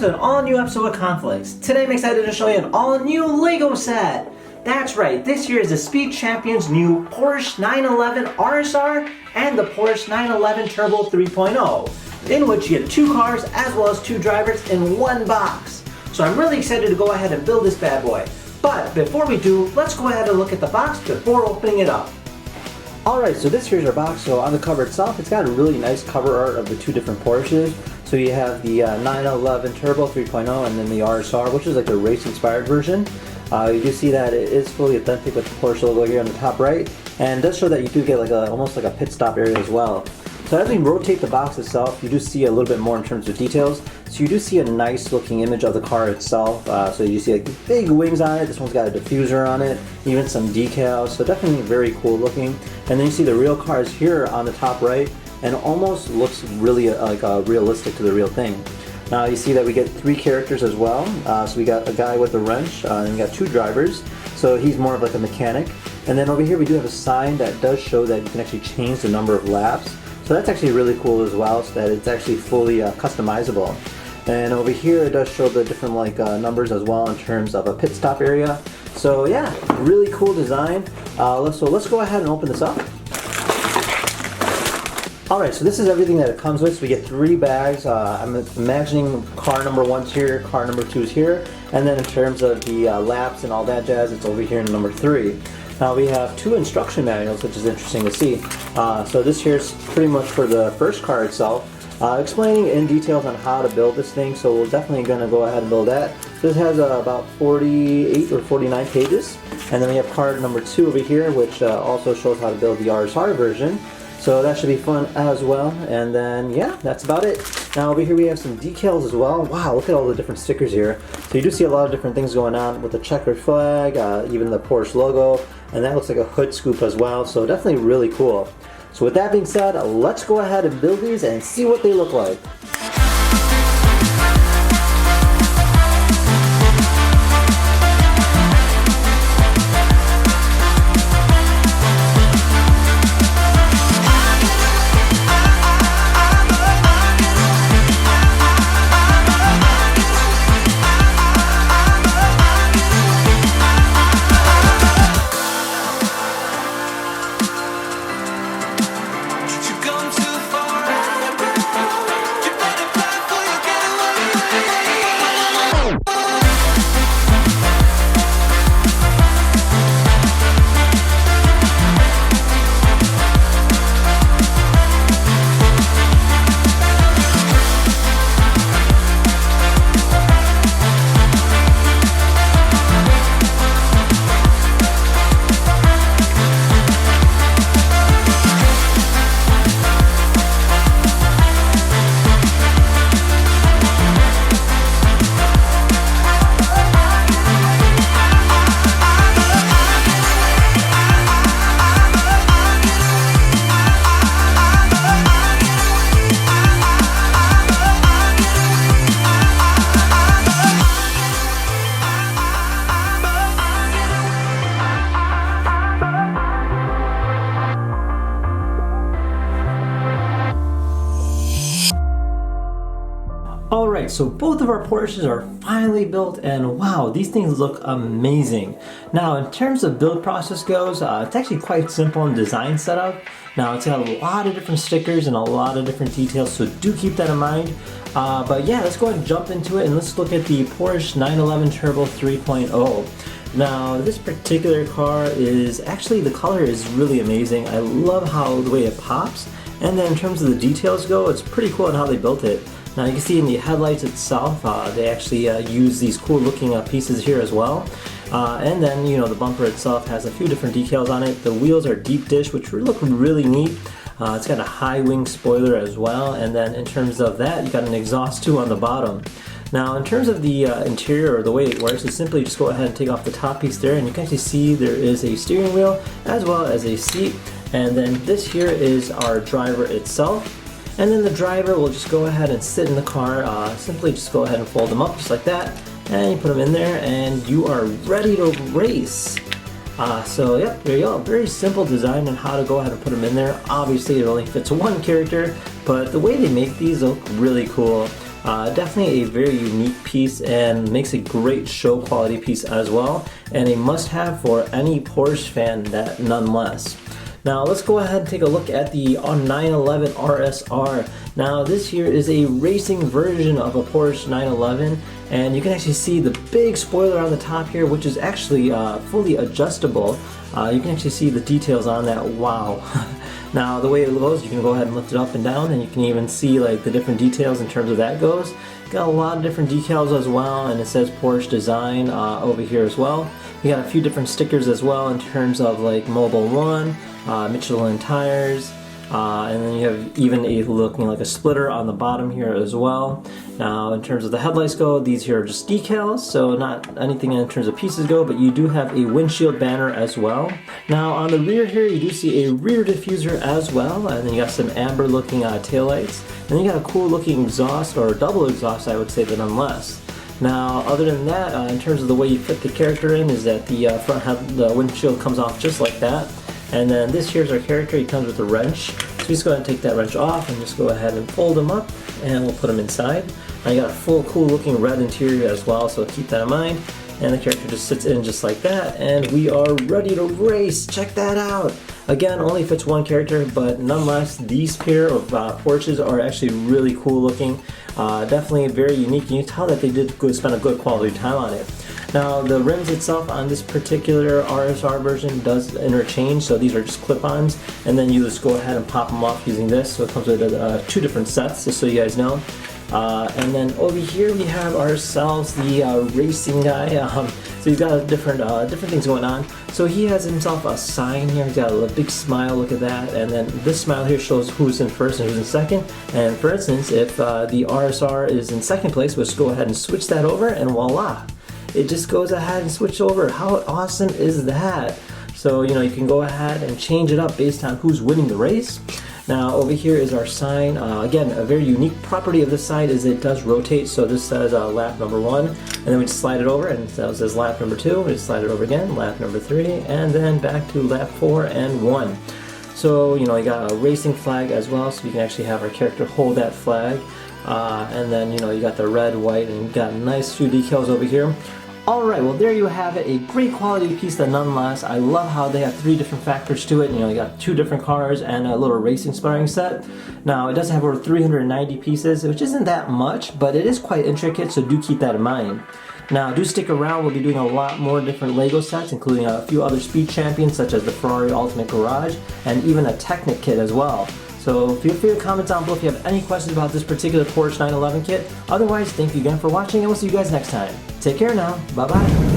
to an all-new episode of Conflicts. Today I'm excited to show you an all-new LEGO set. That's right, this year is the Speed Champions new Porsche 911 RSR and the Porsche 911 Turbo 3.0, in which you get two cars as well as two drivers in one box. So I'm really excited to go ahead and build this bad boy. But before we do, let's go ahead and look at the box before opening it up. Alright, so this here's our box. So on the cover itself, it's got a really nice cover art of the two different Porsches. So you have the 911 Turbo 3.0 and then the RSR, which is like a race-inspired version. You do see that it is fully authentic with the Porsche logo here on the top right, and it does show that you do get like almost like a pit stop area as well. So as we rotate the box itself, you do see a little bit more in terms of details. So you do see a nice looking image of the car itself. So you see like big wings on it. This one's got a diffuser on it, even some decals. So definitely very cool looking. And then you see the real cars here on the top right, and it almost looks really realistic to the real thing. Now you see that we get three characters as well. So we got a guy with a wrench, and we got two drivers. So he's more of like a mechanic. And then over here we do have a sign that does show that you can actually change the number of laps. So that's actually really cool as well, so that it's actually fully customizable. And over here it does show the different numbers as well in terms of a pit stop area. So yeah, really cool design. So let's go ahead and open this up. Alright, so this is everything that it comes with. So we get three bags. I'm imagining car number one's here, car number two's here, and then in terms of the laps and all that jazz, it's over here in number three. Now we have two instruction manuals, which is interesting to see. So this here is pretty much for the first car itself, explaining in details on how to build this thing. So we're definitely going to go ahead and build that. This has about 48 or 49 pages. And then we have card number two over here, which also shows how to build the RSR version. So that should be fun as well. And then yeah, that's about it. Now over here we have some decals as well. Wow, look at all the different stickers here. So you do see a lot of different things going on with the checkered flag, even the Porsche logo, and that looks like a hood scoop as well. So definitely really cool. So with that being said, let's go ahead and build these and see what they look like. Alright, so both of our Porsches are finally built, and wow, these things look amazing. Now in terms of build process goes, it's actually quite simple in design setup. Now it's got a lot of different stickers and a lot of different details, so do keep that in mind. But yeah, let's go ahead and jump into it and let's look at the Porsche 911 Turbo 3.0. Now this particular car is actually, the color is really amazing. I love how the way it pops, and then in terms of the details go, it's pretty cool on how they built it. Now you can see in the headlights itself, they actually use these cool looking pieces here as well. And then, you know, the bumper itself has a few different decals on it. The wheels are deep dish, which look really neat. It's got a high wing spoiler as well. And then in terms of that, you got an exhaust too on the bottom. Now in terms of the interior or the way it works, is simply just go ahead and take off the top piece there, and you can actually see there is a steering wheel as well as a seat. And then this here is our driver itself. And then the driver will just go ahead and sit in the car. Simply just go ahead and fold them up just like that, and you put them in there and you are ready to race. So yeah, there you go. Very simple design on how to go ahead and put them in there. Obviously it only fits one character, but the way they make these look really cool. Definitely a very unique piece and makes a great show quality piece as well, and a must-have for any Porsche fan that nonetheless. Now let's go ahead and take a look at the 911 RSR. Now this here is a racing version of a Porsche 911, and you can actually see the big spoiler on the top here, which is actually fully adjustable. You can actually see the details on that. Wow. Now the way it goes, you can go ahead and lift it up and down, and you can even see like the different details in terms of that goes. Got a lot of different decals as well, and it says Porsche Design over here as well. You got a few different stickers as well in terms of like Mobil 1, Michelin tires, and then you have even a looking like a splitter on the bottom here as well. Now in terms of the headlights go, these here are just decals, so not anything in terms of pieces go, but you do have a windshield banner as well. Now on the rear here you do see a rear diffuser as well, and then you got some amber looking taillights, and then you got a cool looking exhaust, or double exhaust I would say, but nonetheless. Now, other than that, in terms of the way you fit the character in, is that the the windshield comes off just like that. And then this here's our character. He comes with a wrench. So just go ahead and take that wrench off and just go ahead and fold him up, and we'll put him inside. Now you got a full cool looking red interior as well, so keep that in mind. And the character just sits in just like that, and we are ready to race. Check that out. Again, only fits one character, but nonetheless, these pair of Porsches are actually really cool looking. Definitely very unique. You can tell that they did spend a good quality time on it. Now, the rims itself on this particular RSR version does interchange, so these are just clip-ons, and then you just go ahead and pop them off using this. So it comes with two different sets, just so you guys know. And then over here we have ourselves the racing guy. So he's got different things going on. So he has himself a sign here. He's got a big smile. Look at that. And then this smile here shows who's in first and who's in second. And for instance, if the RSR is in second place, let's go ahead and switch that over, and voila, it just goes ahead and switch over. How awesome is that? So you know, you can go ahead and change it up based on who's winning the race. Now over here is our sign. Again, a very unique property of this side is it does rotate. So this says lap number 1, and then we just slide it over, and it says lap number 2. We just slide it over again, lap number 3, and then back to lap 4 and 1. So you know, you got a racing flag as well, so we can actually have our character hold that flag. And then you know, you got the red, white, and you got nice few decals over here. Alright, well there you have it, a great quality piece that nonetheless, I love how they have 3 different factors to it. You know, you got 2 different cars and a little racing sparring set. Now, it does have over 390 pieces, which isn't that much, but it is quite intricate, so do keep that in mind. Now, do stick around, we'll be doing a lot more different LEGO sets, including a few other speed champions, such as the Ferrari Ultimate Garage, and even a Technic kit as well. So feel free to comment down below if you have any questions about this particular Porsche 911 kit. Otherwise, thank you again for watching, and we'll see you guys next time. Take care now. Bye-bye.